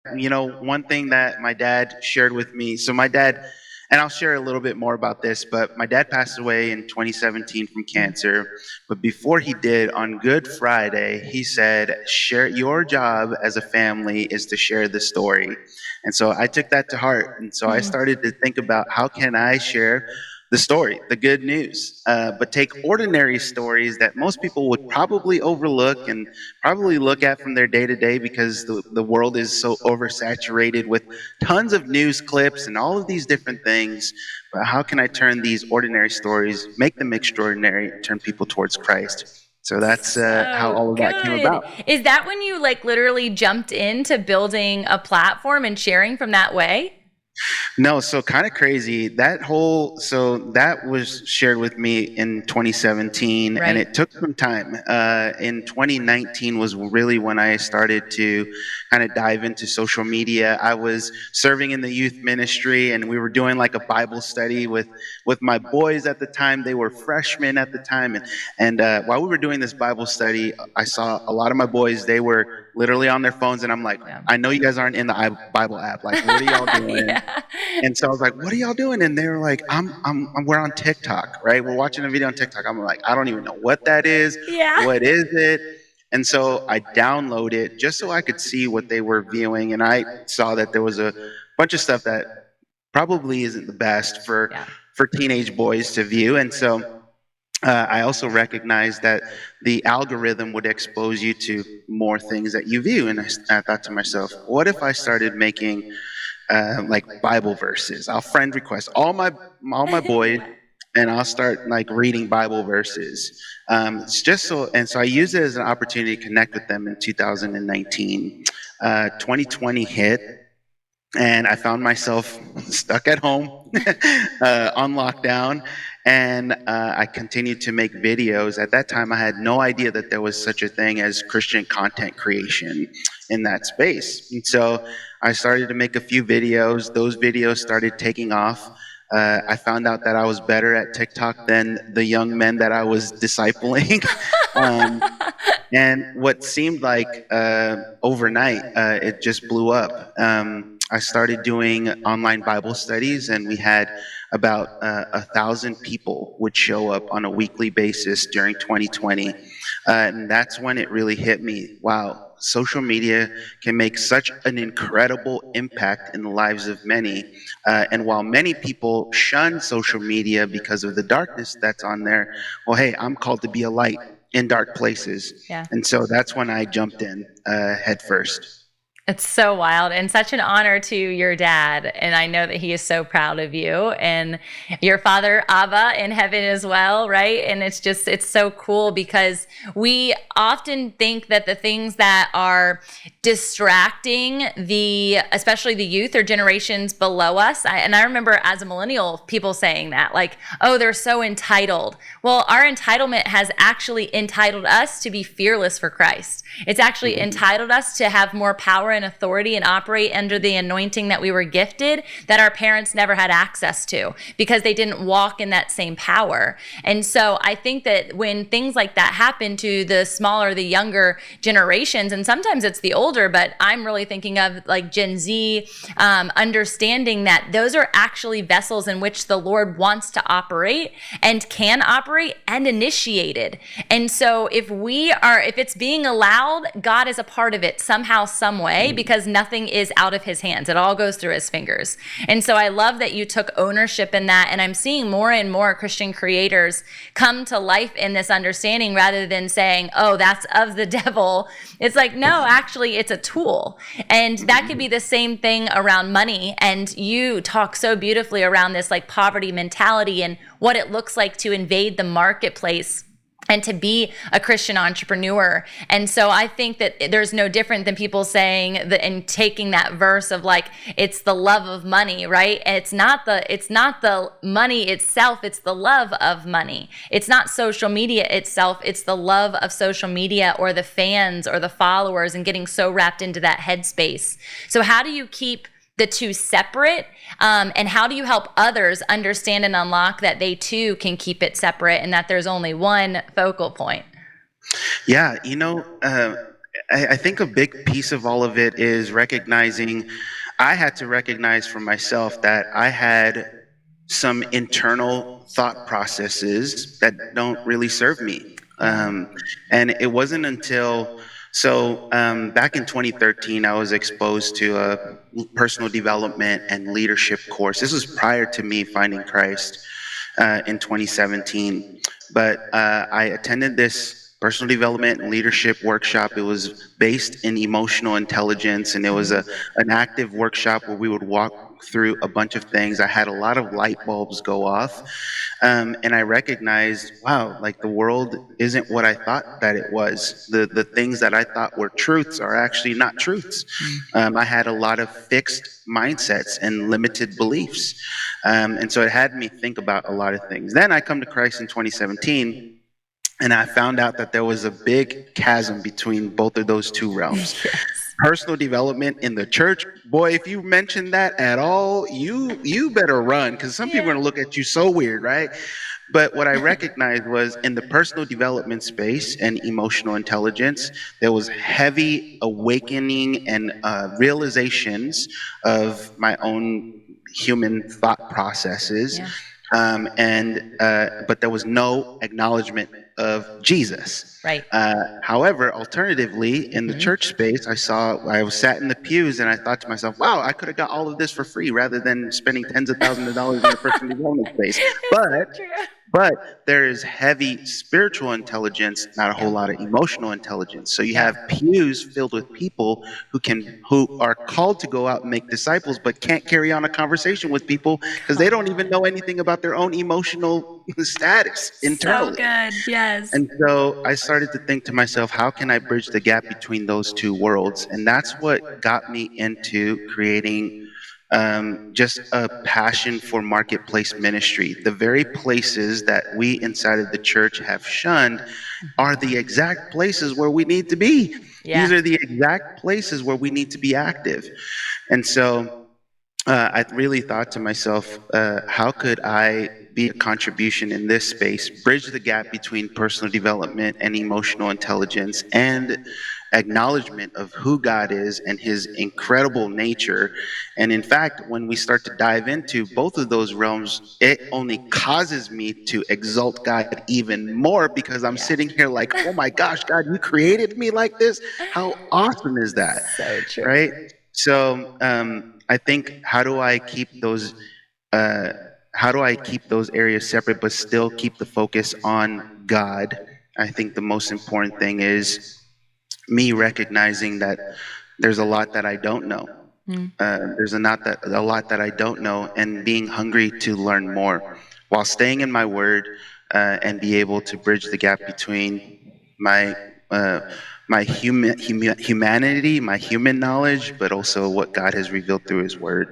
One thing that my dad shared with me. So my dad, and I'll share a little bit more about this, but my dad passed away in 2017 from cancer. But before he did, on Good Friday, he said, "Share your job as a family is to share the story." And so I took that to heart, and so I started to think about how can I share the story, the good news, but take ordinary stories that most people would probably overlook and probably look at from their day to day because the world is so oversaturated with tons of news clips and all of these different things. But how can I turn these ordinary stories, make them extraordinary, and turn people towards Christ? So that's how So all of that came good. about. Is that when you like literally jumped into building a platform and sharing from that way? No, so kind of crazy. That was shared with me in 2017, and Right. it took some time. In 2019 was really when I started to kind of dive into social media. I was serving in the youth ministry, and we were doing like a Bible study with my boys at the time. They were freshmen at the time, and while we were doing this Bible study, I saw a lot of my boys. They were literally on their phones, and I'm like, Yeah. I know you guys aren't in the Bible app. Like, what are y'all doing? Yeah. And so I was like, "What are y'all doing?" And they were like, We're on TikTok, right? We're watching a video on TikTok." I'm like, "I don't even know what that is. Yeah. What is it?" And so I downloaded it just so I could see what they were viewing, and I saw that there was a bunch of stuff that probably isn't the best Yeah. for teenage boys to view, and so. I also recognized that the algorithm would expose you to more things that you view. And I thought to myself, what if I started making like Bible verses? I'll friend request all my boys, and I'll start like reading Bible verses. It's just so, and so I used it as an opportunity to connect with them in 2019. 2020 hit, and I found myself stuck at home on lockdown. And I continued to make videos. At that time, I had no idea that there was such a thing as Christian content creation in that space. And so I started to make a few videos. Those videos started taking off. I found out that I was better at TikTok than the young men that I was discipling. um, and what seemed like overnight, it just blew up. I started doing online Bible studies, and we had about 1,000 people would show up on a weekly basis during 2020. And that's when it really hit me. Wow, social media can make such an incredible impact in the lives of many. And while many people shun social media because of the darkness that's on there, well, hey, I'm called to be a light in dark places. Yeah. And so that's when I jumped in head first. It's so wild and such an honor to your dad. And I know that he is so proud of you and your father, Abba, in heaven as well, right? And it's so cool because we often think that the things that are distracting especially the youth or generations below us. And I remember as a millennial, people saying that, like, oh, they're so entitled. Well, our entitlement has actually entitled us to be fearless for Christ. It's actually entitled us to have more power and authority and operate under the anointing that we were gifted that our parents never had access to because they didn't walk in that same power. And so I think that when things like that happen to the smaller, the younger generations, and sometimes it's the older, but I'm really thinking of like Gen Z, understanding that those are actually vessels in which the Lord wants to operate and can operate and initiated. And so if it's being allowed, God is a part of it somehow, some way, because nothing is out of his hands. It all goes through his fingers. And so I love that you took ownership in that. And I'm seeing more and more Christian creators come to life in this understanding rather than saying, oh, that's of the devil. It's like, no, actually, it's a tool. And that could be the same thing around money. And you talk so beautifully around this like poverty mentality and what it looks like to invade the marketplace and to be a Christian entrepreneur. And so I think that there's no different than people saying that and taking that verse of like, it's the love of money, right? And it's not the money itself, it's the love of money. It's not social media itself, it's the love of social media or the fans or the followers and getting so wrapped into that headspace. So how do you keep the two separate? And how do you help others understand and unlock that they too can keep it separate and that there's only one focal point? Yeah, I think a big piece of all of it is recognizing. I had to recognize for myself that I had some internal thought processes that don't really serve me. Yeah. Um, and it wasn't until back in 2013, I was exposed to a personal development and leadership course. This was prior to me finding Christ in 2017. But I attended this personal development and leadership workshop. It was based in emotional intelligence, and it was an active workshop where we would walk through a bunch of things. I had a lot of light bulbs go off, and I recognized, wow, like the world isn't what I thought that it was. The things that I thought were truths are actually not truths. Mm. I had a lot of fixed mindsets and limited beliefs, and so it had me think about a lot of things. Then I come to Christ in 2017, and I found out that there was a big chasm between both of those two realms. Yes. Personal development in the church, boy, if you mention that at all, you better run, because some people are Yeah. going to look at you so weird, right? But what I recognized was in the personal development space and emotional intelligence, there was heavy awakening and realizations of my own human thought processes, Yeah. and but there was no acknowledgement of Jesus. Right. However, alternatively, in the church space, I was sat in the pews and I thought to myself, "Wow, I could have got all of this for free rather than spending tens of thousands of dollars in the personal development space." It's But so true. but there is heavy spiritual intelligence, not a whole lot of emotional intelligence. So you Yeah. have pews filled with people who are called to go out and make disciples, but can't carry on a conversation with people because they Come don't even on. know anything about their own emotional status So internally. good. Yes. And so I started to think to myself, how can I bridge the gap between those two worlds? And that's what got me into creating just a passion for marketplace ministry. The very places that we inside of the church have shunned are the exact places where we need to be. Yeah. These are the exact places where we need to be active. And so I really thought to myself, how could I be a contribution in this space, bridge the gap between personal development and emotional intelligence, and acknowledgement of who God is and his incredible nature. And in fact, when we start to dive into both of those realms, it only causes me to exalt God even more because I'm Yeah. sitting here like, oh my gosh, God, you created me like this? How awesome is that? So true. Right? So I think uh, how do I keep those areas separate but still keep the focus on God? I think the most important thing is me recognizing that there's a lot that I don't know. Mm. There's a lot that I don't know, and being hungry to learn more, while staying in my word, and be able to bridge the gap between my uh, humanity, my human knowledge, but also what God has revealed through His Word.